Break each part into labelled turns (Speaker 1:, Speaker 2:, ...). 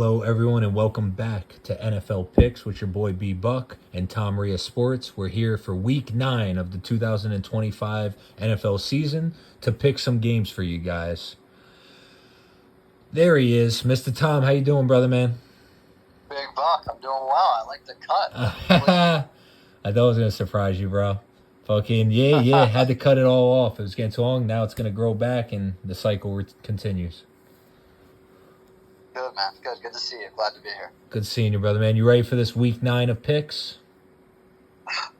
Speaker 1: Hello, everyone, and welcome back to NFL Picks with your boy B Buck and Tom Ria Sports. We're here for Week 9 of the 2025 NFL season to pick some games for you guys. There he is, Mr. Tom. How you doing, brother, man?
Speaker 2: Big Buck, I'm doing well. I like the cut.
Speaker 1: I thought it was gonna surprise you, bro. Fucking yeah. Had to cut it all off. It was getting too long. Now it's gonna grow back, and the cycle continues.
Speaker 2: Good, man. Good to see you. Glad to be here.
Speaker 1: Good seeing you, brother, man. You ready for this Week 9 of picks?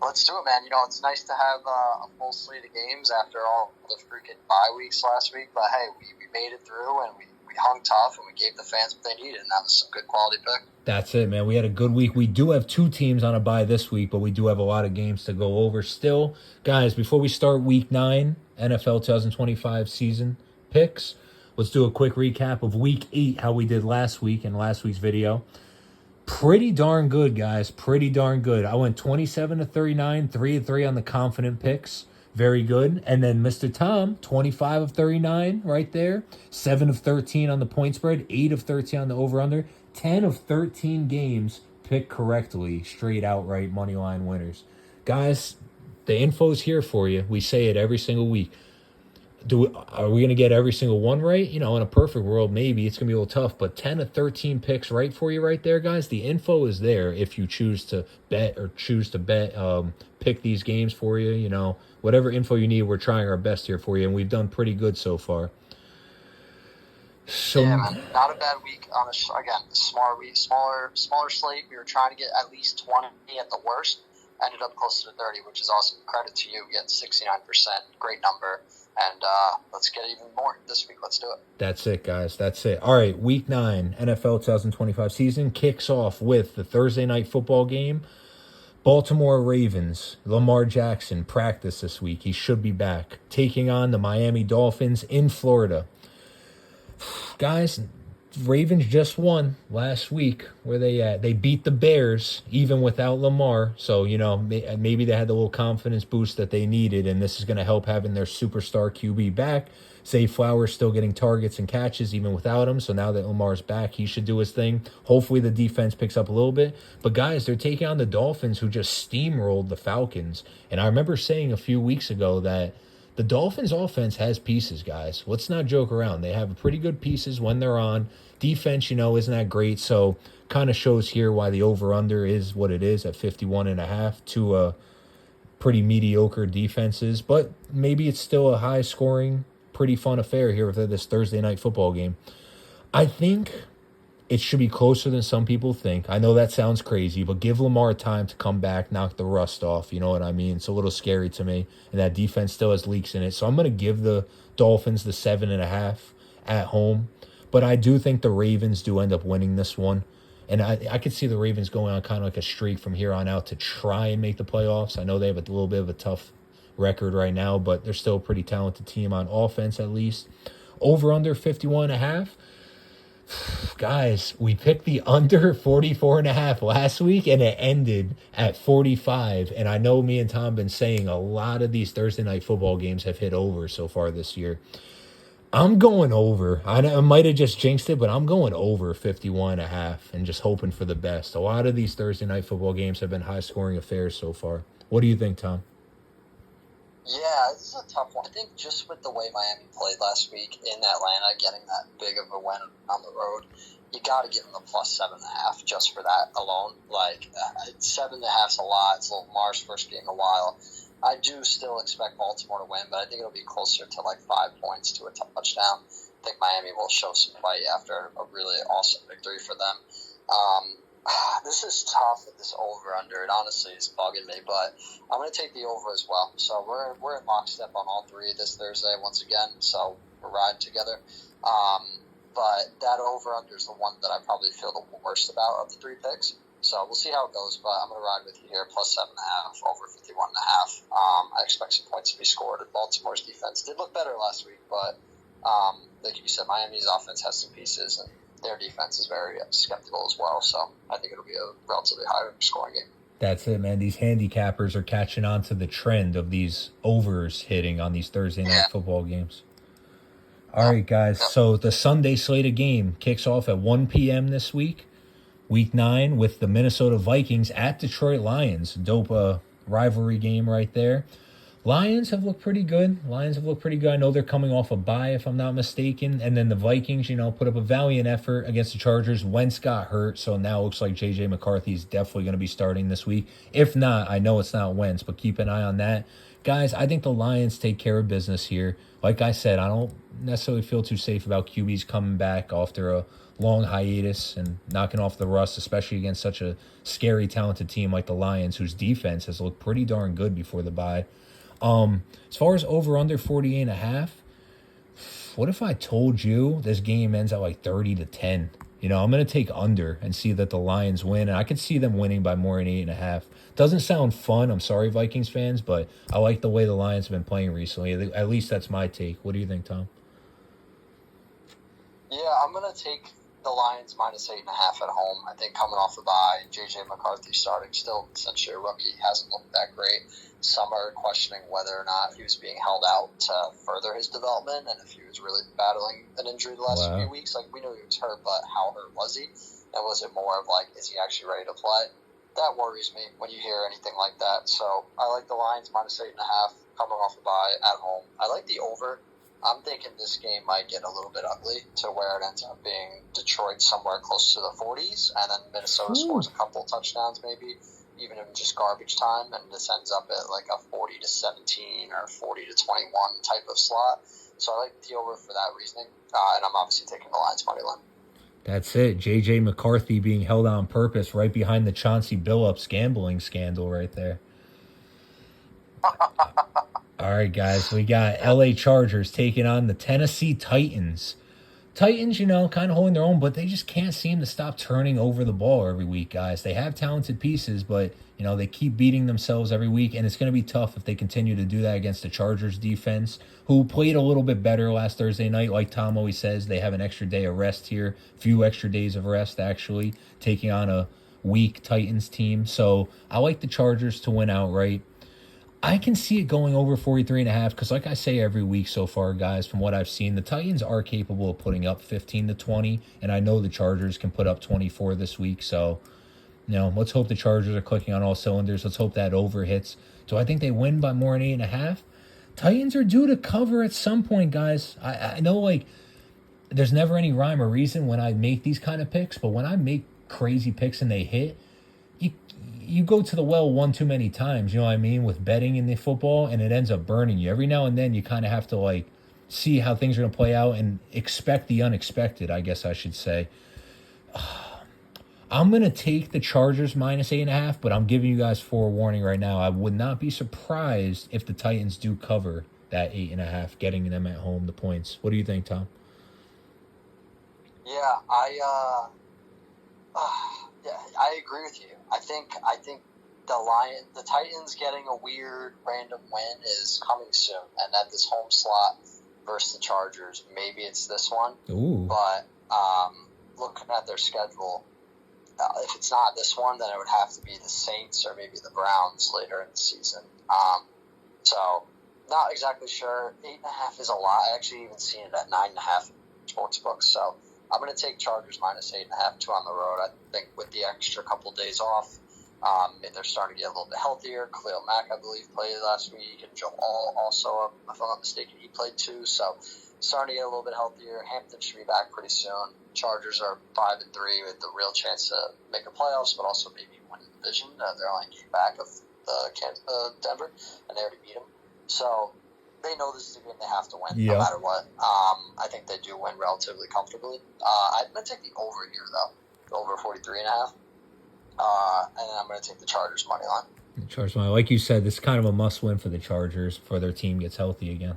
Speaker 2: Let's do it, man. It's nice to have a full slate of games after all the freaking bye weeks last week. But hey, we made it through, and we hung tough, and we gave the fans what they needed, and that was some good quality pick.
Speaker 1: That's it, man. We had a good week. We do have 2 teams on a bye this week, but we do have a lot of games to go over still. Guys, before we start Week 9, NFL 2025 season picks, let's do a quick recap of Week 8, how we did last week in last week's video. Pretty darn good, guys. Pretty darn good. I went 27-39, 3-3 on the confident picks. Very good. And then Mr. Tom, 25 of 39 right there. 7 of 13 on the point spread. 8 of 13 on the over-under. 10 of 13 games picked correctly. Straight outright Moneyline winners. Guys, the info's here for you. We say it every single week. Are we going to get every single one right? In a perfect world, maybe. It's going to be a little tough. But 10 of 13 picks right for you right there, guys. The info is there if you choose to bet pick these games for you. Whatever info you need, we're trying our best here for you. And we've done pretty good so far.
Speaker 2: Yeah, man. Not a bad week on again, small week, smaller slate. We were trying to get at least 20 at the worst. Ended up closer to 30, which is awesome. Credit to you. Getting 69%. Great number. And let's get even more this week. Let's do it.
Speaker 1: That's it, guys. That's it. All right, Week 9, NFL 2025 season kicks off with the Thursday night football game. Baltimore Ravens, Lamar Jackson, practice this week. He should be back. Taking on the Miami Dolphins in Florida. Guys, Ravens just won last week. Where they at? They beat the Bears even without Lamar. So, maybe they had the little confidence boost that they needed, and this is going to help having their superstar QB back. Zay Flowers still getting targets and catches even without him. So now that Lamar's back, he should do his thing. Hopefully the defense picks up a little bit. But, guys, they're taking on the Dolphins, who just steamrolled the Falcons. And I remember saying a few weeks ago that the Dolphins' offense has pieces, guys. Let's not joke around. They have pretty good pieces when they're on. Defense, isn't that great. So kind of shows here why the over-under is what it is at 51.5 to a pretty mediocre defenses. But maybe it's still a high-scoring, pretty fun affair here with this Thursday night football game. I think it should be closer than some people think. I know that sounds crazy, but give Lamar time to come back, knock the rust off. You know what I mean? It's a little scary to me, and that defense still has leaks in it. So I'm going to give the Dolphins the 7.5 at home, but I do think the Ravens do end up winning this one. And I could see the Ravens going on kind of like a streak from here on out to try and make the playoffs. I know they have a little bit of a tough record right now, but they're still a pretty talented team on offense at least. Over under 51.5. Guys, we picked the under 44.5 last week, and it ended at 45. And I know me and Tom have been saying a lot of these Thursday night football games have hit over so far this year. I'm going over. I might have just jinxed it, but I'm going over 51.5 and just hoping for the best. A lot of these Thursday night football games have been high-scoring affairs so far. What do you think, Tom?
Speaker 2: Yeah, this is a tough one. I think just with the way Miami played last week in Atlanta, getting that big of a win on the road, you got to give them a plus 7.5 just for that alone. 7.5's a lot. It's Lamar's first game in a while. I do still expect Baltimore to win, but I think it'll be closer to 5 points to a touchdown. I think Miami will show some fight after a really awesome victory for them. This is tough with this over-under. It honestly is bugging me, but I'm going to take the over as well. So we're in lockstep on all three this Thursday once again, so we're riding together. But that over-under is the one that I probably feel the worst about of the 3 picks. So we'll see how it goes, but I'm going to ride with you here, plus 7.5, over 51.5. I expect some points to be scored. Baltimore's defense did look better last week, but like you said, Miami's offense has some pieces, and their defense is very skeptical as well. So I think it'll be a relatively higher scoring game.
Speaker 1: That's it, man. These handicappers are catching on to the trend of these overs hitting on these Thursday night football games. All right, guys. So the Sunday slate of game kicks off at 1 p.m. this week, week 9, with the Minnesota Vikings at Detroit Lions. Dope rivalry game right there. Lions have looked pretty good. I know they're coming off a bye, if I'm not mistaken. And then the Vikings, put up a valiant effort against the Chargers. Wentz got hurt, so now it looks like J.J. McCarthy is definitely going to be starting this week. If not, I know it's not Wentz, but keep an eye on that. Guys, I think the Lions take care of business here. Like I said, I don't necessarily feel too safe about QBs coming back after a long hiatus and knocking off the rust, especially against such a scary, talented team like the Lions, whose defense has looked pretty darn good before the bye. As far as over under 48.5, what if I told you this game ends at like 30-10? I'm going to take under and see that the Lions win, and I could see them winning by more than 8.5. Doesn't sound fun. I'm sorry, Vikings fans, but I like the way the Lions have been playing recently. At least that's my take. What do you think, Tom?
Speaker 2: Yeah, I'm going to take the Lions -8.5 at home. I think coming off the bye, J.J. McCarthy starting, still essentially a rookie, hasn't looked that great. Some are questioning whether or not he was being held out to further his development and if he was really battling an injury the last few weeks. Like, we knew he was hurt, but how hurt was he? And was it more of like, is he actually ready to play? That worries me when you hear anything like that. So I like the Lions -8.5 coming off the bye at home. I like the over. I'm thinking this game might get a little bit ugly to where it ends up being Detroit somewhere close to the 40s, and then Minnesota scores a couple touchdowns maybe, even in just garbage time, and this ends up at like a 40-17 or 40-21 type of slot. So I like the over for that reasoning, and I'm obviously taking the Lions money line.
Speaker 1: That's it. J.J. McCarthy being held on purpose right behind the Chauncey Billups gambling scandal right there. All right, guys, we got L.A. Chargers taking on the Tennessee Titans. Titans, kind of holding their own, but they just can't seem to stop turning over the ball every week, guys. They have talented pieces, but, they keep beating themselves every week, and it's going to be tough if they continue to do that against the Chargers defense, who played a little bit better last Thursday night. Like Tom always says, they have an extra day of rest here, few extra days of rest, actually, taking on a weak Titans team. So I like the Chargers to win outright. I can see it going over 43.5 because, like I say every week so far, guys, from what I've seen, the Titans are capable of putting up 15-20, and I know the Chargers can put up 24 this week. So, let's hope the Chargers are clicking on all cylinders. Let's hope that over hits. Do I think they win by more than 8.5? Titans are due to cover at some point, guys. I know, like, there's never any rhyme or reason when I make these kind of picks, but when I make crazy picks and they hit, you go to the well one too many times, you know what I mean, with betting in the football, and it ends up burning you. Every now and then you kind of have to, like, see how things are going to play out and expect the unexpected, I guess I should say. I'm going to take the Chargers -8.5, but I'm giving you guys forewarning right now. I would not be surprised if the Titans do cover that 8.5, getting them at home the points. What do you think, Tom?
Speaker 2: Yeah, I agree with you. I think the Titans getting a weird random win is coming soon, and that this home slot versus the Chargers, maybe it's this one.
Speaker 1: Ooh.
Speaker 2: But looking at their schedule, if it's not this one, then it would have to be the Saints or maybe the Browns later in the season. So not exactly sure. 8.5 is a lot. I actually even seen it at 9.5 sports books. So I'm going to take Chargers -8.5, 2 on the road. I think with the extra couple days off, they're starting to get a little bit healthier. Khalil Mack, I believe, played last week, and Joe All also, if I'm not mistaken, he played too. So starting to get a little bit healthier. Hampton should be back pretty soon. Chargers are 5-3 with the real chance to make a playoffs, but also maybe win the division. They're only a game back of Denver, and they already beat them. So they know this is a game they have to win, no matter what. I think they do win relatively comfortably. I'm going to take the over here, though. Over 43.5. And then I'm going to take the Chargers money line.
Speaker 1: The Chargers money, like you said, this is kind of a must-win for the Chargers before their team gets healthy again.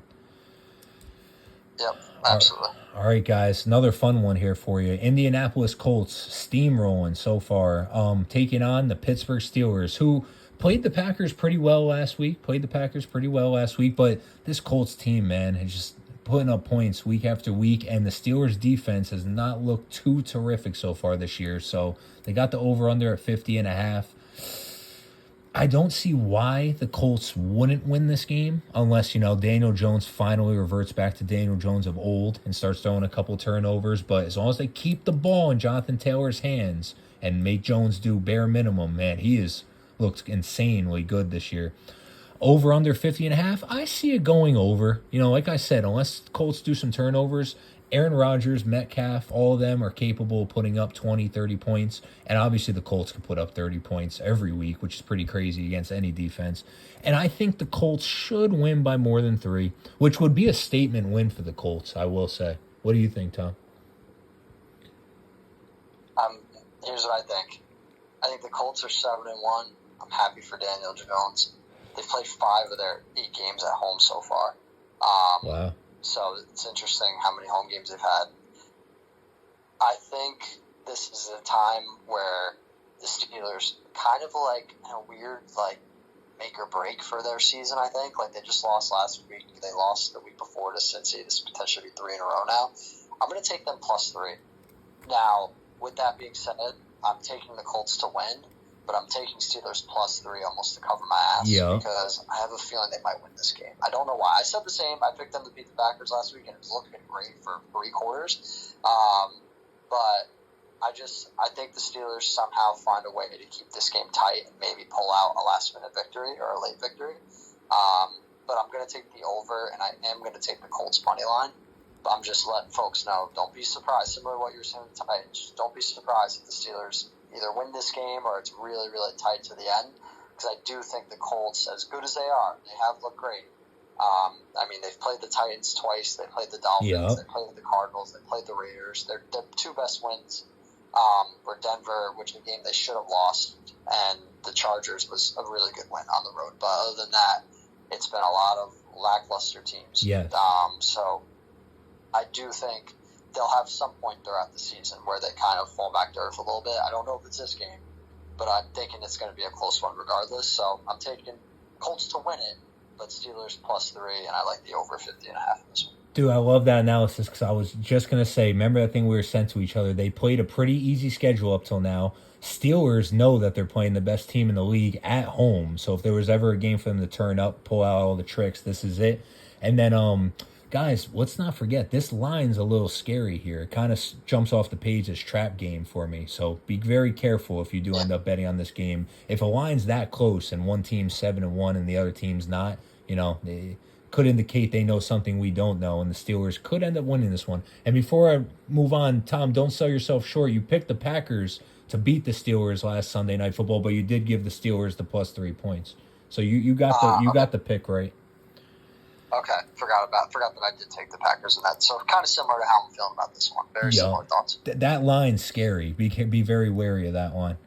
Speaker 2: Yep, absolutely.
Speaker 1: All right, guys, another fun one here for you. Indianapolis Colts steamrolling so far, taking on the Pittsburgh Steelers, who played the Packers pretty well last week. But this Colts team, man, is just putting up points week after week, and the Steelers' defense has not looked too terrific so far this year. So they got the over-under at 50.5. I don't see why the Colts wouldn't win this game unless, Daniel Jones finally reverts back to Daniel Jones of old and starts throwing a couple turnovers. But as long as they keep the ball in Jonathan Taylor's hands and make Jones do bare minimum, man, he is looked insanely good this year. Over under 50.5, I see it going over. Like I said, unless Colts do some turnovers, Aaron Rodgers, Metcalf, all of them are capable of putting up 20, 30 points. And obviously the Colts can put up 30 points every week, which is pretty crazy against any defense. And I think the Colts should win by more than 3, which would be a statement win for the Colts, I will say. What do you think, Tom?
Speaker 2: Here's what I think. I think the Colts are 7-1. I'm happy for Daniel Jones. They've played 5 of their 8 games at home so far.
Speaker 1: Wow.
Speaker 2: So it's interesting how many home games they've had. I think this is a time where the Steelers kind of like in a weird make or break for their season, I think. Like they just lost last week. They lost the week before to Cincy. This could potentially be 3 in a row now. I'm going to take them +3. Now, with that being said, I'm taking the Colts to win, but I'm taking Steelers +3 almost to cover my ass because I have a feeling they might win this game. I don't know why. I said the same. I picked them to beat the Packers last week, and it was looking great for 3 quarters. But I think the Steelers somehow find a way to keep this game tight and maybe pull out a last-minute victory or a late victory. But I'm going to take the over, and I am going to take the Colts money line. But I'm just letting folks know, don't be surprised. Similar to what you were saying with the Titans, just don't be surprised if the Steelers either win this game or it's really, really tight to the end. Because I do think the Colts, as good as they are, they have looked great. They've played the Titans twice. They played the Dolphins. They played the Cardinals. They played the Raiders. Their 2 best wins were Denver, which is a game they should have lost, and the Chargers was a really good win on the road. But other than that, it's been a lot of lackluster teams.
Speaker 1: Yes.
Speaker 2: So I do think they'll have some point throughout the season where they kind of fall back to earth a little bit. I don't know if it's this game, but I'm thinking it's going to be a close one regardless. So I'm taking Colts to win it, but Steelers +3, and I like the over 50.5 in this one.
Speaker 1: Dude, I love that analysis because I was just going to say, remember that thing we were sent to each other? They played a pretty easy schedule up till now. Steelers know that they're playing the best team in the league at home. So if there was ever a game for them to turn up, pull out all the tricks, this is it. And then, guys, let's not forget, this line's a little scary here. It kind of jumps off the page as trap game for me. So be very careful if you do end up betting on this game. If a line's that close and one team's 7-1 and the other team's not, they could indicate they know something we don't know, and the Steelers could end up winning this one. And before I move on, Tom, don't sell yourself short. You picked the Packers to beat the Steelers last Sunday Night Football, but you did give the Steelers the +3 points. So you got the pick right.
Speaker 2: Okay, forgot that I did take the Packers in that. So kind of similar to how I'm feeling about this one. Very similar thoughts.
Speaker 1: That line's scary. Be very wary of that line.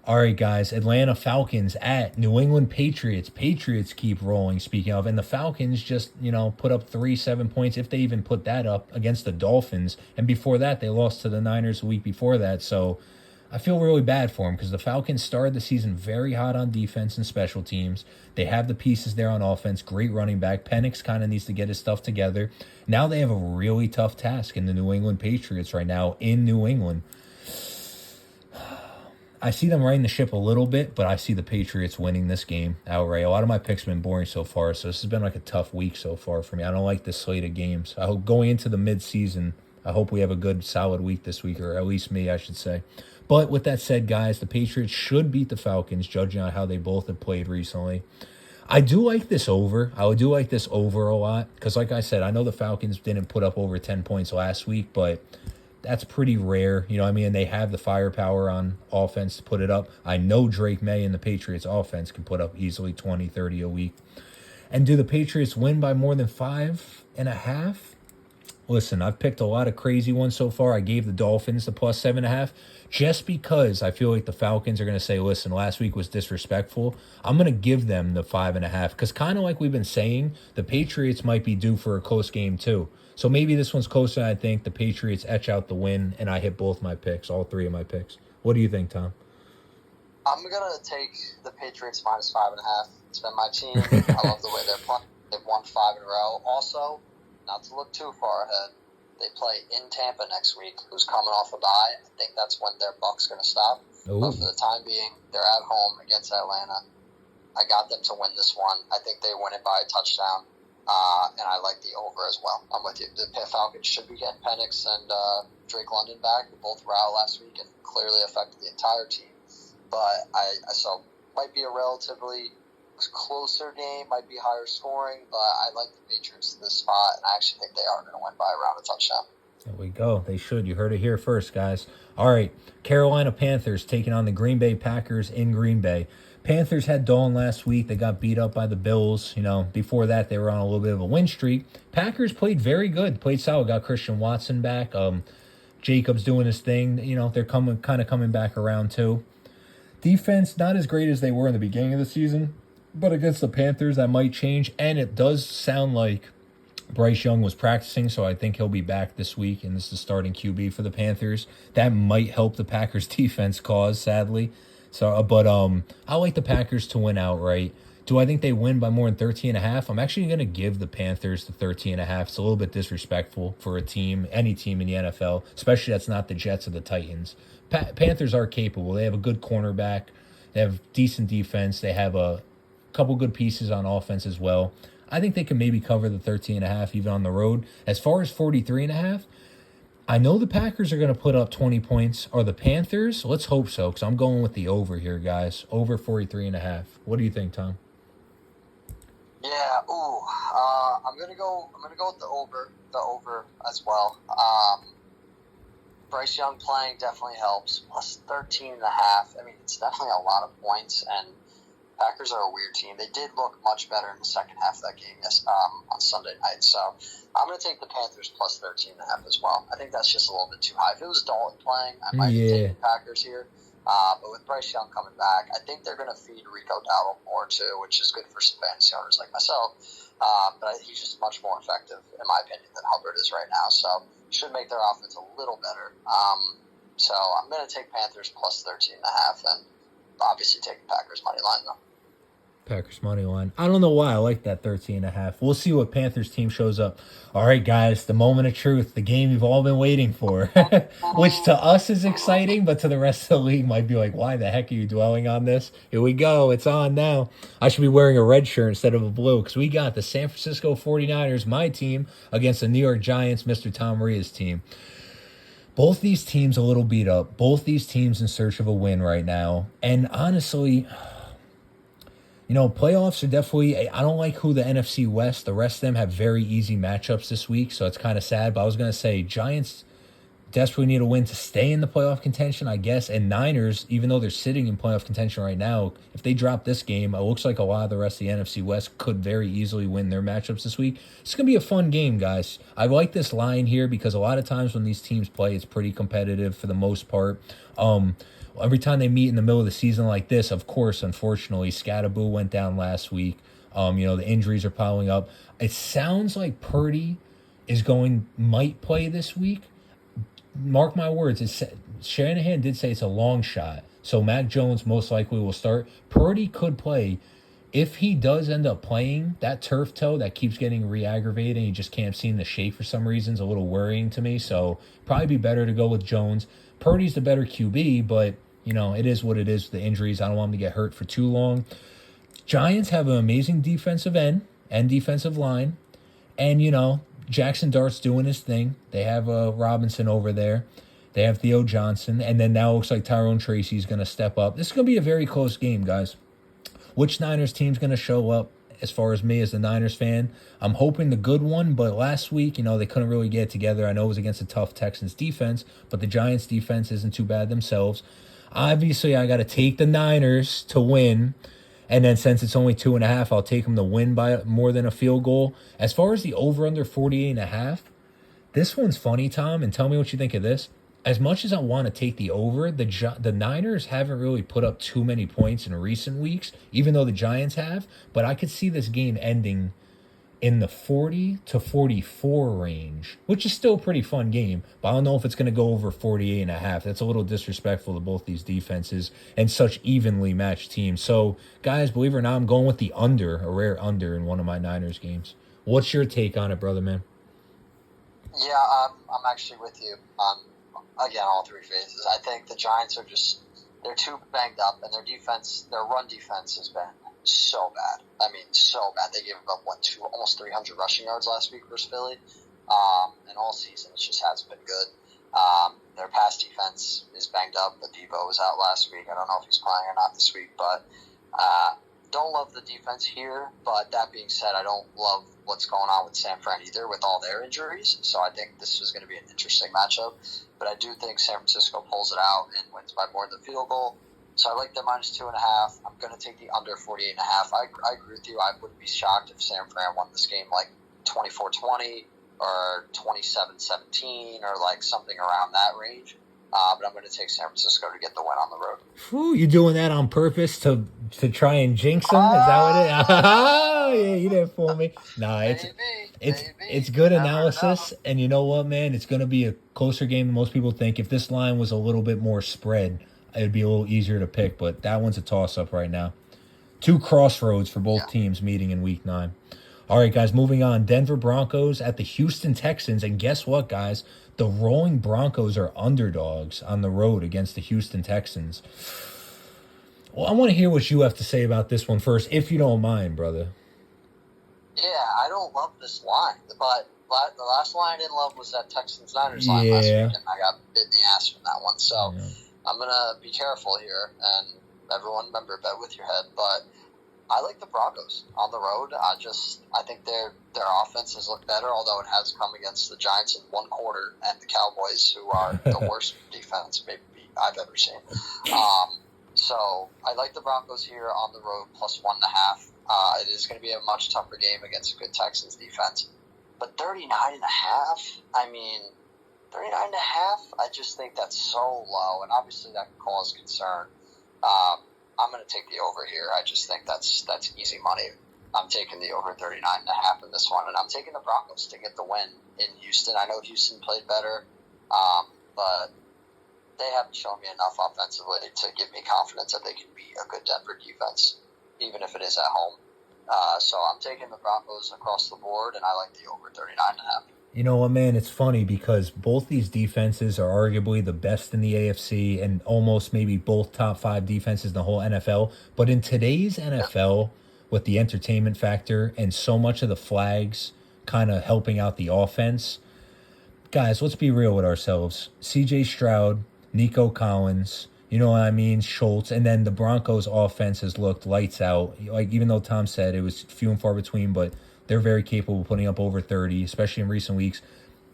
Speaker 1: All right, guys. Atlanta Falcons at New England Patriots. Patriots keep rolling, speaking of. And the Falcons just, put up 7 points, if they even put that up, against the Dolphins. And before that, they lost to the Niners a week before that. So I feel really bad for them because the Falcons started the season very hot on defense and special teams. They have the pieces there on offense. Great running back. Penix kind of needs to get his stuff together. Now they have a really tough task in the New England Patriots right now in New England. I see them riding the ship a little bit, but I see the Patriots winning this game outright. A lot of my picks have been boring so far, so this has been like a tough week so far for me. I don't like this slate of games. I hope going into the mid-season, I hope we have a good, solid week this week, or at least me, I should say. But with that said, guys, the Patriots should beat the Falcons, judging on how they both have played recently. I do like this over. I do like this over a lot because, like I said, I know the Falcons didn't put up over 10 points last week, but that's pretty rare. They have the firepower on offense to put it up. I know Drake May and the Patriots offense can put up easily 20, 30 a week. And do the Patriots win by more than 5.5? Listen, I've picked a lot of crazy ones so far. I gave the Dolphins the +7.5 just because I feel like the Falcons are going to say, listen, last week was disrespectful. I'm going to give them the 5.5 because kind of like we've been saying, the Patriots might be due for a close game too. So maybe this one's closer than I think. The Patriots etch out the win, and I hit both my picks, all 3 of my picks. What do you think, Tom?
Speaker 2: I'm going to take the Patriots -5.5. It's been my team. I love the way they're playing. They've won 5 in a row. Also, not to look too far ahead, they play in Tampa next week, who's coming off a bye. I think that's when their buck's going to stop.
Speaker 1: Ooh.
Speaker 2: But for the time being, they're at home against Atlanta. I got them to win this one. I think they win it by a touchdown, and I like the over as well. I'm with you. The Falcons should be getting Penix and Drake London back. They both were out last week and clearly affected the entire team. But so might be a relatively closer game, might be higher scoring, but I like the Patriots in this spot, and I actually think they are going to win by around a touchdown.
Speaker 1: There we go. They should. You heard it here first, guys. All right. Carolina Panthers taking on the Green Bay Packers in Green Bay. Panthers had Dawn last week. They got beat up by the Bills. Before that, they were on a little bit of a win streak. Packers played very good. Played solid. Got Christian Watson back. Jacobs doing his thing. They're coming back around too. Defense, not as great as they were in the beginning of the season, but against the Panthers, that might change. And it does sound like Bryce Young was practicing, so I think he'll be back this week, and this is the starting QB for the Panthers. That might help the Packers' defense cause, sadly. But I like the Packers to win outright. Do I think they win by more than 13.5? I'm actually going to give the Panthers the 13.5. It's a little bit disrespectful for a team, any team in the NFL, especially that's not the Jets or the Titans. Panthers are capable. They have a good cornerback. They have decent defense. They have a couple good pieces on offense as well. I think they can maybe cover the 13.5 even on the road. As far as 43.5, I know the Packers are going to put up 20 points. Are the Panthers? Let's hope so, because I'm going with the over here, guys. Over 43.5. What do you think, Tom?
Speaker 2: Yeah, I'm gonna go with the over as well. Bryce Young playing definitely helps. Plus 13.5. I mean, it's definitely a lot of points, and Packers are a weird team. They did look much better in the second half of that game, on Sunday night. So I'm going to take the Panthers plus 13.5 as well. I think that's just a little bit too high. If it was Dalton playing, I might take the Packers here. But with Bryce Young coming back, I think they're going to feed Rico Dowdle more too, which is good for some fantasy owners like myself. But he's just much more effective, in my opinion, than Hubbard is right now. So should make their offense a little better. So I'm going to take Panthers plus 13.5 and obviously take the Packers money line though.
Speaker 1: Packers money line. I don't know why I like that 13.5. We'll see what Panthers team shows up. All right, guys, the moment of truth, the game you've all been waiting for, which to us is exciting, but to the rest of the league might be like, why the heck are you dwelling on this? Here we go. It's on now. I should be wearing a red shirt instead of a blue, because we got the San Francisco 49ers, my team, against the New York Giants, Mr. Tom Maria's team. Both these teams a little beat up. Both these teams in search of a win right now. And honestly, playoffs are definitely, I don't like who the NFC West, the rest of them have very easy matchups this week, so it's kind of sad. But I was going to say Giants desperately need a win to stay in the playoff contention, I guess. And Niners, even though they're sitting in playoff contention right now, if they drop this game, it looks like a lot of the rest of the NFC West could very easily win their matchups this week. It's going to be a fun game, guys. I like this line here because a lot of times when these teams play, it's pretty competitive for the most part. Every time they meet in the middle of the season like this, of course, unfortunately, Scatterboo went down last week. The injuries are piling up. It sounds like Purdy might play this week. Mark my words, Shanahan did say it's a long shot. So Mac Jones most likely will start. Purdy could play. If he does end up playing, that turf toe that keeps getting re-aggravated and he just can't seem to shake for some reason is a little worrying to me. So probably be better to go with Jones. Purdy's the better QB, but, it is what it is. The injuries, I don't want him to get hurt for too long. Giants have an amazing defensive end and defensive line. And, Jackson Dart's doing his thing. They have Robinson over there. They have Theo Johnson. And then now it looks like Tyrone Tracy's going to step up. This is going to be a very close game, guys. Which Niners team's going to show up? As far as me as the Niners fan, I'm hoping the good one, but last week, they couldn't really get it together. I know it was against a tough Texans defense, but the Giants defense isn't too bad themselves. Obviously, I got to take the Niners to win, and then since it's only 2.5, I'll take them to win by more than a field goal. As far as the over-under 48.5, this one's funny, Tom, and tell me what you think of this. As much as I want to take the over, the Niners haven't really put up too many points in recent weeks, even though the Giants have. But I could see this game ending in the 40 to 44 range, which is still a pretty fun game. But I don't know if it's going to go over 48.5. That's a little disrespectful to both these defenses and such evenly matched teams. So, guys, believe it or not, I'm going with the under, a rare under in one of my Niners games. What's your take on it, brother man?
Speaker 2: Yeah, I'm actually with you. Again, all three phases. I think the Giants they're too banged up, and their run defense has been so bad. I mean, so bad. They gave up, almost 300 rushing yards last week versus Philly. And all season, it just hasn't been good. Their pass defense is banged up. But Debo was out last week. I don't know if he's playing or not this week. But don't love the defense here. But that being said, I don't love what's going on with San Fran either with all their injuries. So I think this is going to be an interesting matchup. But I do think San Francisco pulls it out and wins by more than the field goal. So I like the -2.5. I'm going to take the under 48.5. I agree with you. I wouldn't be shocked if San Fran won this game like 24-20 or 27-17 or like something around that range. But I'm going to take San Francisco to get the win on the road.
Speaker 1: Whew, you doing that on purpose to try and jinx them? Is that what it is? Oh, yeah, you didn't fool me. Nah, it's good analysis. And you know what, man? It's going to be a closer game than most people think. If this line was a little bit more spread, it would be a little easier to pick. But that one's a toss-up right now. Two crossroads for both teams meeting in Week 9. All right, guys, moving on. Denver Broncos at the Houston Texans. And guess what, guys? The rolling Broncos are underdogs on the road against the Houston Texans. Well, I want to hear what you have to say about this one first, if you don't mind, brother.
Speaker 2: Yeah, I don't love this line. But the last line I didn't love was that Texans-Niners line last week, and I got bit in the ass from that one. So I'm going to be careful here. And everyone, remember, bet with your head. But I like the Broncos on the road. I think their offenses look better, although it has come against the Giants in one quarter and the Cowboys, who are the worst defense maybe I've ever seen. So I like the Broncos here on the road +1.5. It is going to be a much tougher game against a good Texans defense. But 39.5, I mean, 39.5, I just think that's so low, and obviously that can cause concern. I'm going to take the over here. I just think that's easy money. I'm taking the over 39.5 in this one, and I'm taking the Broncos to get the win in Houston. I know Houston played better, but they haven't shown me enough offensively to give me confidence that they can beat a good Denver defense, even if it is at home. So I'm taking the Broncos across the board, and I like the over 39.5.
Speaker 1: You know what, man? It's funny because both these defenses are arguably the best in the AFC and almost maybe both top 5 defenses in the whole NFL. But in today's NFL, with the entertainment factor and so much of the flags kind of helping out the offense, guys, let's be real with ourselves. C.J. Stroud, Nico Collins, you know what I mean, Schultz, and then the Broncos' offense has looked lights out. Like, even though Tom said it was few and far between, but they're very capable of putting up over 30, especially in recent weeks.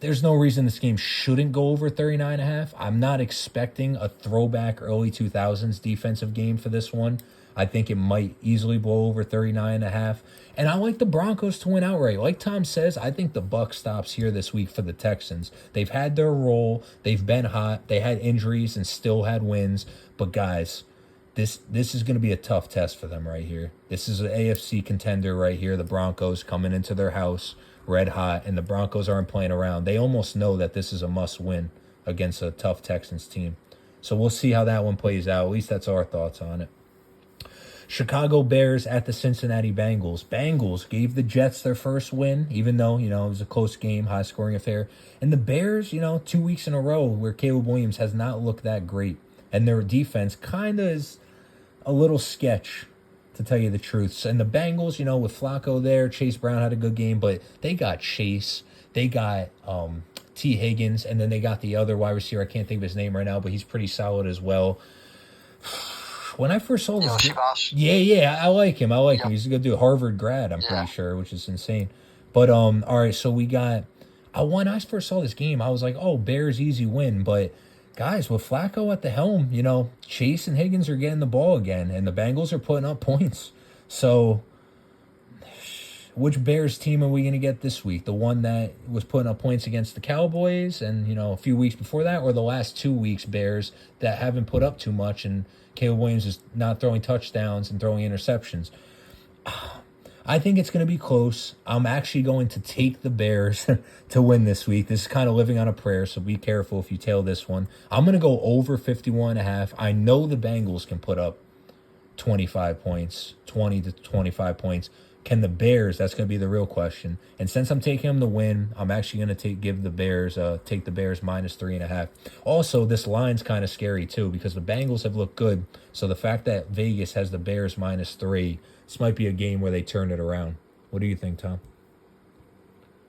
Speaker 1: There's no reason this game shouldn't go over 39.5. I'm not expecting a throwback early 2000s defensive game for this one. I think it might easily blow over 39.5. And I like the Broncos to win outright. Like Tom says, I think the buck stops here this week for the Texans. They've had their role. They've been hot. They had injuries and still had wins. But guys, This is going to be a tough test for them right here. This is an AFC contender right here. The Broncos coming into their house red hot, and the Broncos aren't playing around. They almost know that this is a must-win against a tough Texans team. So we'll see how that one plays out. At least that's our thoughts on it. Chicago Bears at the Cincinnati Bengals. Bengals gave the Jets their first win, even though, it was a close game, high-scoring affair. And the Bears, 2 weeks in a row where Caleb Williams has not looked that great. And their defense kind of is a little sketch, to tell you the truth. And the Bengals, with Flacco there, Chase Brown had a good game, but they got Chase, they got T. Higgins, and then they got the other wide receiver. I can't think of his name right now, but he's pretty solid as well. When I first saw this, I like him. He's a good dude. Harvard grad, I'm pretty sure, which is insane. But all right, so we got. When I first saw this game, I was like, "Oh, Bears easy win," but guys, with Flacco at the helm, Chase and Higgins are getting the ball again, and the Bengals are putting up points. So, which Bears team are we going to get this week? The one that was putting up points against the Cowboys and, a few weeks before that, or the last 2 weeks Bears that haven't put up too much and Caleb Williams is not throwing touchdowns and throwing interceptions? I think it's going to be close. I'm actually going to take the Bears to win this week. This is kind of living on a prayer, so be careful if you tail this one. I'm going to go over 51.5. I know the Bengals can put up 25 points, 20 to 25 points. Can the Bears? That's going to be the real question. And since I'm taking them to win, I'm actually going to take the Bears minus 3.5. Also, this line's kind of scary too because the Bengals have looked good. So the fact that Vegas has the Bears minus 3, this might be a game where they turn it around. What do you think, Tom?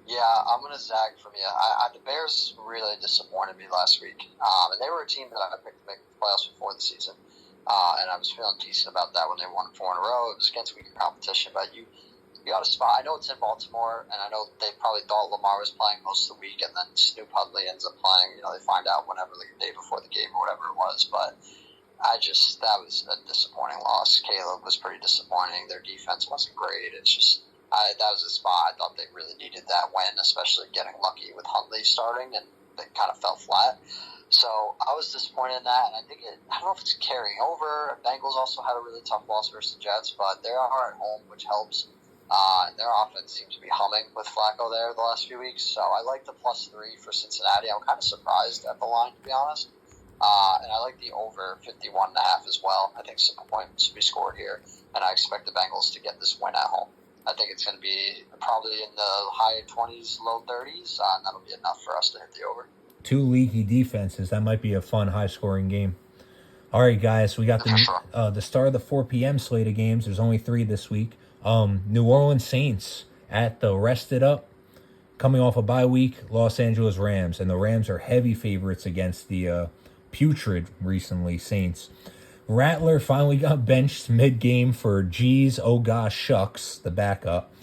Speaker 2: Yeah, I'm going to zag from you. The Bears really disappointed me last week. And they were a team that I picked to make the playoffs before the season. And I was feeling decent about that when they won 4 in a row. It was against weaker competition. But you got a spot. I know it's in Baltimore, and I know they probably thought Lamar was playing most of the week, and then Snoop Hudley ends up playing. They find out whenever the day before the game or whatever it was. But that was a disappointing loss. Caleb was pretty disappointing. Their defense wasn't great. It's just... that was a spot I thought they really needed that win, especially getting lucky with Huntley starting, and they kind of fell flat. So I was disappointed in that, and I don't know if it's carrying over. Bengals also had a really tough loss versus the Jets, but they are at home, which helps. And their offense seems to be humming with Flacco there the last few weeks. So I like the +3 for Cincinnati. I'm kind of surprised at the line, to be honest. And I like the over 51.5 as well. I think some points will be scored here, and I expect the Bengals to get this win at home. I think it's going to be probably in the high 20s, low 30s, and that'll be enough for us to hit the over.
Speaker 1: 2 leaky defenses. That might be a fun, high-scoring game. All right, guys, we got the start of the 4 p.m. slate of games. There's only 3 this week. New Orleans Saints at the rested up, coming off a bye week, Los Angeles Rams. And the Rams are heavy favorites against the putrid recently Saints. Rattler finally got benched mid-game for geez, oh gosh, shucks, the backup.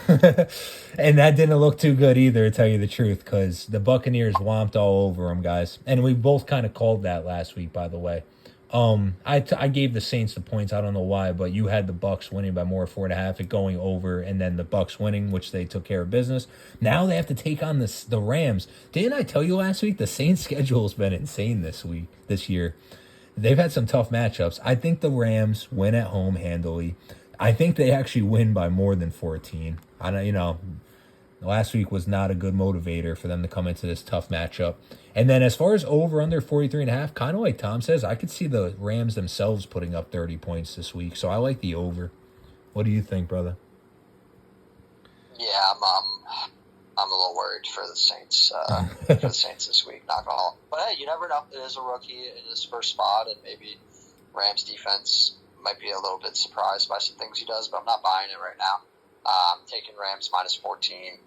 Speaker 1: And that didn't look too good either, to tell you the truth, because the Buccaneers whomped all over them, guys. And we both kind of called that last week, by the way. I gave the Saints the points. I don't know why, but you had the Bucs winning by more 4.5, it going over, and then the Bucs winning, which they took care of business. Now they have to take on the Rams. Didn't I tell you last week the Saints' schedule has been insane this year? They've had some tough matchups. I think the Rams win at home handily. I think they actually win by more than 14. Last week was not a good motivator for them to come into this tough matchup. And then as far as over under 43.5, kind of like Tom says, I could see the Rams themselves putting up 30 points this week. So I like the over. What do you think, brother?
Speaker 2: Yeah, I'm a little worried for the Saints. This week, not gonna lie. But hey, you never know. It is a rookie in his first spot, and maybe Rams defense might be a little bit surprised by some things he does. But I'm not buying it right now. I'm taking Rams minus 14.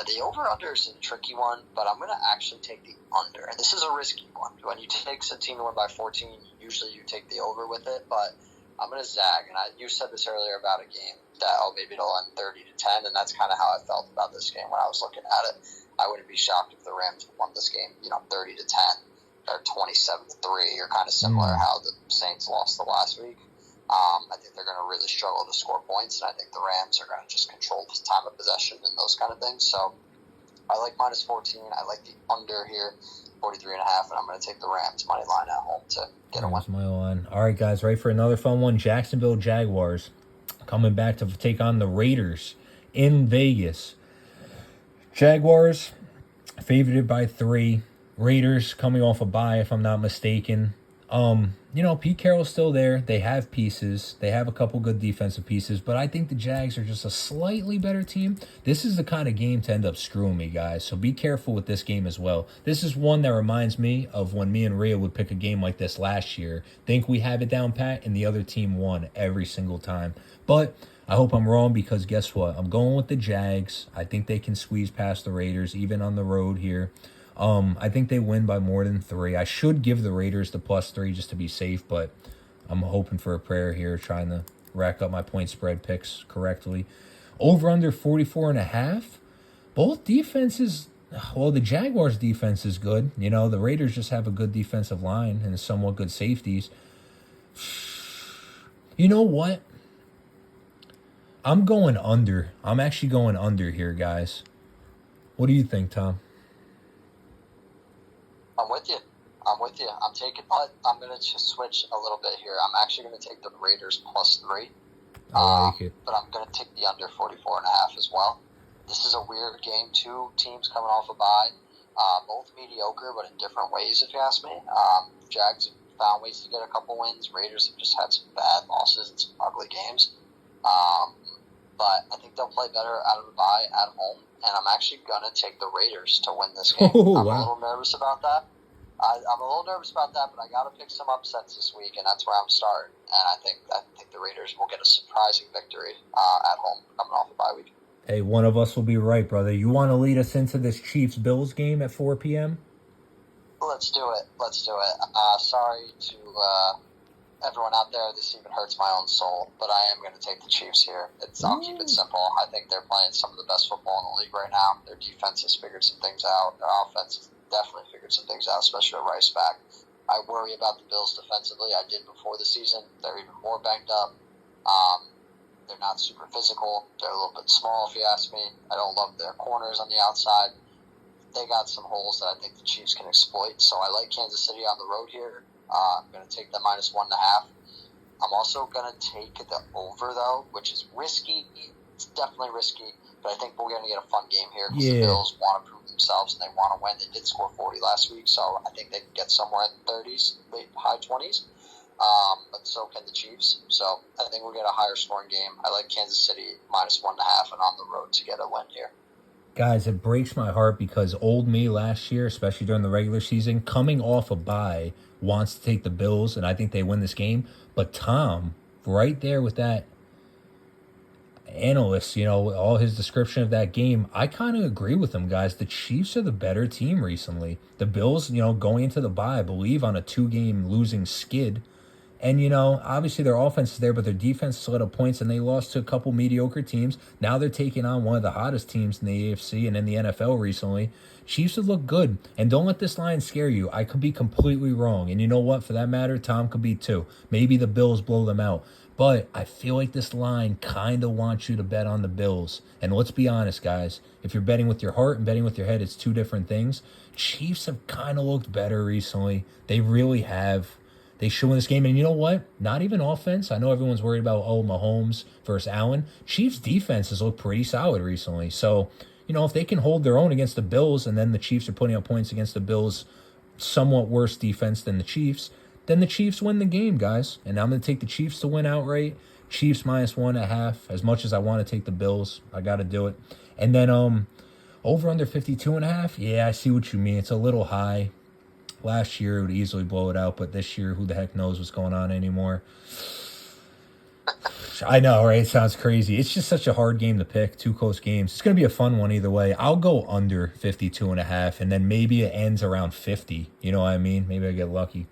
Speaker 2: The over-under is a tricky one, but I'm going to actually take the under. And this is a risky one. When you take a team to win by 14, usually you take the over with it. But I'm going to zag. And you said this earlier about a game that, maybe it'll end 30-10. And that's kind of how I felt about this game when I was looking at it. I wouldn't be shocked if the Rams won this game, 30-10 or 27-3, or kind of similar how the Saints lost the last week. I think they're going to really struggle to score points, and I think the Rams are going to just control the time of possession and those kind of things. So I like minus 14. I like the under here, 43.5, and I'm going to take the Rams money line at home to get a win.
Speaker 1: Money line. All right, guys, ready for another fun one? Jacksonville Jaguars coming back to take on the Raiders in Vegas. Jaguars favored by 3. Raiders coming off a bye, if I'm not mistaken. Pete Carroll's still there. They have pieces. They have a couple good defensive pieces, but I think the Jags are just a slightly better team. This is the kind of game to end up screwing me, guys, so be careful with this game as well. This is one that reminds me of when me and Rhea would pick a game like this last year. Think we have it down pat, and the other team won every single time. But I hope I'm wrong, because guess what? I'm going with the Jags. I think they can squeeze past the Raiders, even on the road here. I think they win by more than 3. I should give the Raiders the +3 just to be safe, but I'm hoping for a prayer here, trying to rack up my point spread picks correctly. Over under 44.5. Both defenses, the Jaguars defense is good. The Raiders just have a good defensive line and somewhat good safeties. You know what? I'm going under. I'm actually going under here, guys. What do you think, Tom?
Speaker 2: I'm with you. I'm taking, but I'm going to just switch a little bit here. I'm actually going to take the Raiders +3.
Speaker 1: I like it.
Speaker 2: But I'm going to take the under 44.5 as well. This is a weird game. 2 teams coming off a bye. Both mediocre, but in different ways, if you ask me. Jags have found ways to get a couple wins. Raiders have just had some bad losses and some ugly games. but I think they'll play better out of the bye at home, and I'm actually going to take the Raiders to win this game.
Speaker 1: Oh,
Speaker 2: I'm
Speaker 1: wow.
Speaker 2: a little nervous about that. I'm a little nervous about that, but I got to pick some upsets this week, and that's where I'm starting. And I think the Raiders will get a surprising victory at home coming off the bye week.
Speaker 1: Hey, one of us will be right, brother. You want to lead us into this Chiefs-Bills game at 4 p.m.?
Speaker 2: Let's do it. Sorry to everyone out there. This even hurts my own soul, but I am going to take the Chiefs here. I'll keep it simple. I think they're playing some of the best football in the league right now. Their defense has figured some things out. Their offense has definitely figured some things out, especially with Rice back. I worry about the Bills defensively. I did before the season. They're even more banged up. They're not super physical. They're a little bit small, if you ask me. I don't love their corners on the outside. They got some holes that I think the Chiefs can exploit. So I like Kansas City on the road here. I'm going to take the -1.5. I'm also going to take the over, though, which is risky. It's definitely risky, but I think we're going to get a fun game here because the Bills want to prove themselves and they want to win. They did score 40 last week, so I think they can get somewhere in the 30s, high 20s. But so can the Chiefs. So I think we'll get a higher scoring game. I like Kansas City -1.5 and on the road to get a win here.
Speaker 1: Guys, it breaks my heart because old me last year, especially during the regular season, coming off a bye, wants to take the Bills, and I think they win this game. But Tom, right there with that analyst, all his description of that game, I kind of agree with him, guys. The Chiefs are the better team recently. The Bills, going into the bye, I believe on a 2-game losing skid. And, obviously their offense is there, but their defense is let up points, and they lost to a couple mediocre teams. Now they're taking on one of the hottest teams in the AFC and in the NFL recently. Chiefs have looked good, and don't let this line scare you. I could be completely wrong, and you know what? For that matter, Tom could be too. Maybe the Bills blow them out. But I feel like this line kind of wants you to bet on the Bills. And let's be honest, guys. If you're betting with your heart and betting with your head, it's two different things. Chiefs have kind of looked better recently. They really have. They should win this game. And you know what? Not even offense. I know everyone's worried about, Mahomes versus Allen. Chiefs' defense has looked pretty solid recently. So, if they can hold their own against the Bills, and then the Chiefs are putting up points against the Bills' somewhat worse defense than the Chiefs, then the Chiefs win the game, guys. And I'm going to take the Chiefs to win outright. Chiefs -1.5. As much as I want to take the Bills, I got to do it. And then over under 52.5. Yeah, I see what you mean. It's a little high. Last year, it would easily blow it out, but this year, who the heck knows what's going on anymore? I know, right? It sounds crazy. It's just such a hard game to pick. Two close games. It's going to be a fun one either way. I'll go under 52.5, and then maybe it ends around 50. You know what I mean? Maybe I get lucky.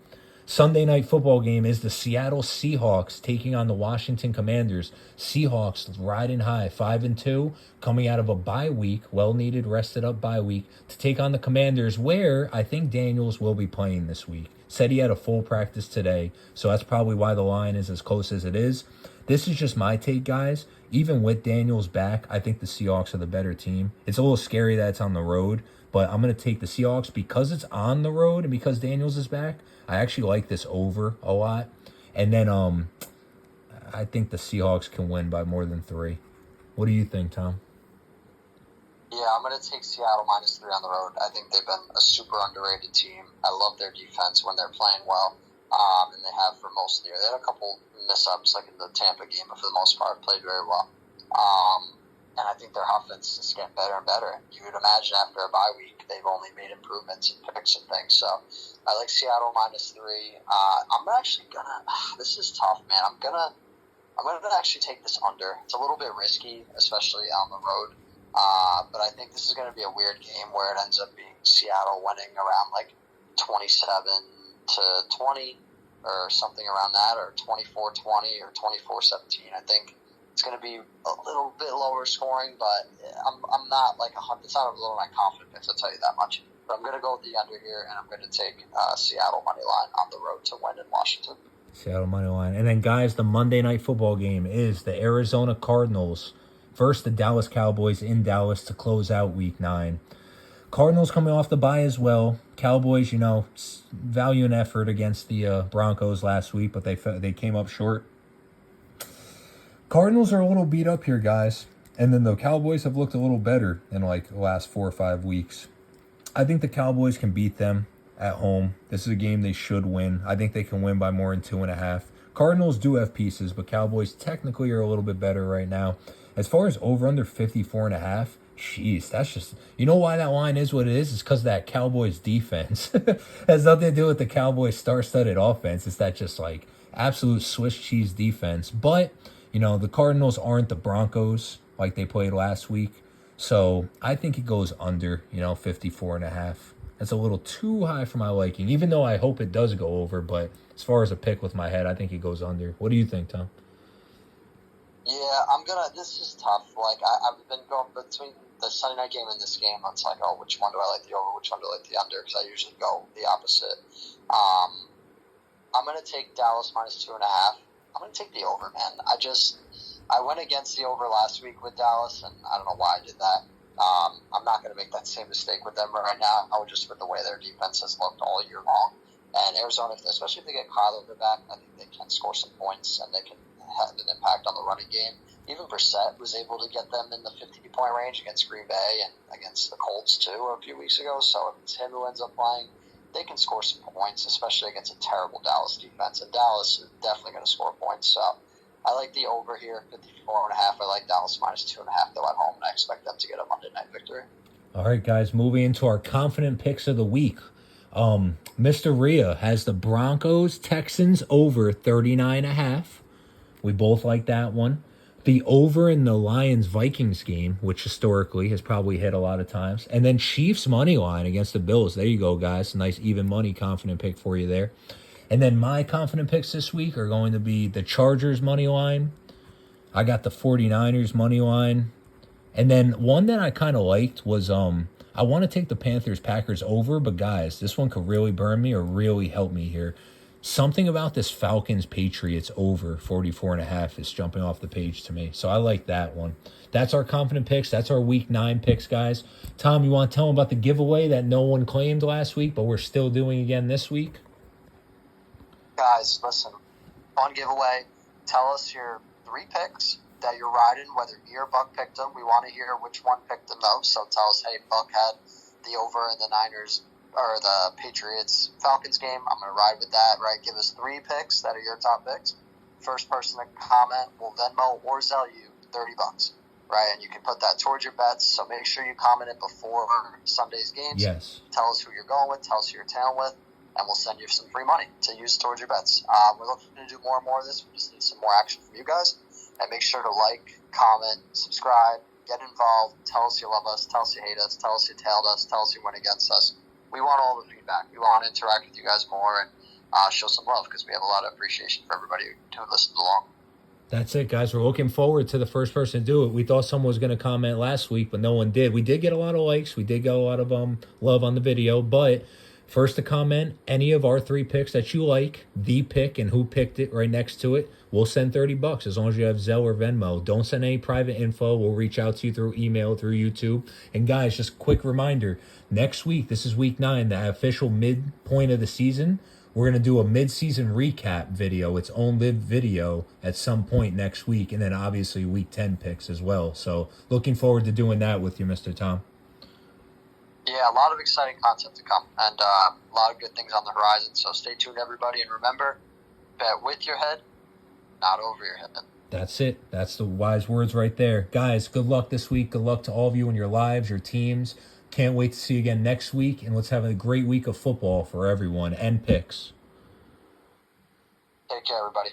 Speaker 1: Sunday night football game is the Seattle Seahawks taking on the Washington Commanders. Seahawks riding high, 5-2, coming out of a bye week, well-needed, rested-up bye week, to take on the Commanders, where I think Daniels will be playing this week. Said he had a full practice today, so that's probably why the line is as close as it is. This is just my take, guys. Even with Daniels back, I think the Seahawks are the better team. It's a little scary that it's on the road, but I'm going to take the Seahawks because it's on the road and because Daniels is back. I actually like this over a lot. And then I think the Seahawks can win by more than 3. What do you think, Tom?
Speaker 2: Yeah, I'm going to take Seattle -3 on the road. I think they've been a super underrated team. I love their defense when they're playing well, and they have for most of the year. They had a couple mess-ups, like in the Tampa game, but for the most part, played very well. And I think their offense is getting better and better. You would imagine after a bye week, they've only made improvements and picks and things. So I like Seattle -3. I'm actually gonna. This is tough, man. I'm gonna actually take this under. It's a little bit risky, especially on the road. But I think this is going to be a weird game where it ends up being Seattle winning around like 27-20 or something around that, or 24-20 or 24-17. I think it's going to be a little bit lower scoring, but I'm not like 100. It's not a little like confident pick, I'll tell you that much. But I'm going to go with the under here, and I'm going to take Seattle Moneyline on the road to win in Washington.
Speaker 1: Seattle Moneyline. And then, guys, the Monday night football game is the Arizona Cardinals versus the Dallas Cowboys in Dallas to close out Week 9. Cardinals coming off the bye as well. Cowboys, value and effort against the Broncos last week, but they came up short. Cardinals are a little beat up here, guys. And then the Cowboys have looked a little better in like the last 4 or 5 weeks. I think the Cowboys can beat them at home. This is a game they should win. I think they can win by more than 2.5. Cardinals do have pieces, but Cowboys technically are a little bit better right now. As far as over under 54.5, jeez, that's just, you know why that line is what it is? It's because of that Cowboys defense. Has nothing to do with the Cowboys star-studded offense. It's that just like absolute Swiss cheese defense. But, the Cardinals aren't the Broncos like they played last week. So I think it goes under, 54.5. That's a little too high for my liking, even though I hope it does go over. But as far as a pick with my head, I think it goes under. What do you think, Tom?
Speaker 2: Yeah, this is tough. Like, I've been going between the Sunday night game and this game. It's like, oh, which one do I like the over, which one do I like the under? Because I usually go the opposite. I'm going to take Dallas minus 2.5. I'm going to take the over, man. I went against the over last week with Dallas, and I don't know why I did that. I'm not going to make that same mistake with them right now. Just with the way their defense has looked all year long. And Arizona, especially if they get Kyler back, I think they can score some points and they can have an impact on the running game. Even Brissett was able to get them in the 50-point range against Green Bay and against the Colts, too, a few weeks ago. So if it's him who ends up playing, they can score some points, especially against a terrible Dallas defense. And Dallas is definitely going to score points. So I like the over here, 54.5. I like Dallas minus 2.5, though, at home, and I expect them to get a Monday night victory.
Speaker 1: All right, guys, moving into our confident picks of the week. Mr. Rhea has the Broncos Texans over 39.5. We both like that one. The over in the Lions Vikings game, which historically has probably hit a lot of times. And then Chiefs money line against the Bills. There you go, guys. Nice even money confident pick for you there. And then my confident picks this week are going to be the Chargers money line. I got the 49ers money line. And then one that I kind of liked was I want to take the Panthers-Packers over, but guys, this one could really burn me or really help me here. Something about this Falcons-Patriots over 44.5 is jumping off the page to me. So I like that one. That's our confident picks. That's our Week 9 picks, guys. Tom, you want to tell them about the giveaway that no one claimed last week, but we're still doing again this week?
Speaker 2: Guys, listen, fun giveaway. Tell us your 3 picks that you're riding, whether me or Buck picked them. We want to hear which one picked the most. So tell us, hey, Buck had the over in the Niners or the Patriots Falcons game. I'm going to ride with that, right? Give us 3 picks that are your top picks. First person to comment will Venmo or Zelle you $30, right? And you can put that towards your bets. So make sure you comment it before Sunday's games.
Speaker 1: Yes.
Speaker 2: Tell us who you're going with. Tell us who you're tailing with. And we'll send you some free money to use towards your bets. We're looking to do more and more of this. We just need some more action from you guys. And make sure to like, comment, subscribe, get involved. Tell us you love us. Tell us you hate us. Tell us you tailed us. Tell us you went against us. We want all the feedback. We want to interact with you guys more and show some love because we have a lot of appreciation for everybody who listens along.
Speaker 1: That's it, guys. We're looking forward to the first person to do it. We thought someone was going to comment last week, but no one did. We did get a lot of likes. We did get a lot of love on the video, but first to comment any of our 3 picks that you like, the pick and who picked it right next to it, we'll send $30 as long as you have Zelle or Venmo. Don't send any private info. We'll reach out to you through email, through YouTube. And guys, just quick reminder, next week, this is week 9, the official midpoint of the season. We're going to do a mid-season recap video, its own live video at some point next week. And then obviously week 10 picks as well. So looking forward to doing that with you, Mr. Tom.
Speaker 2: Yeah, a lot of exciting content to come and a lot of good things on the horizon. So stay tuned, everybody. And remember, bet with your head, not over your head.
Speaker 1: That's it. That's the wise words right there. Guys, good luck this week. Good luck to all of you in your lives, your teams. Can't wait to see you again next week. And let's have a great week of football for everyone and picks.
Speaker 2: Take care, everybody.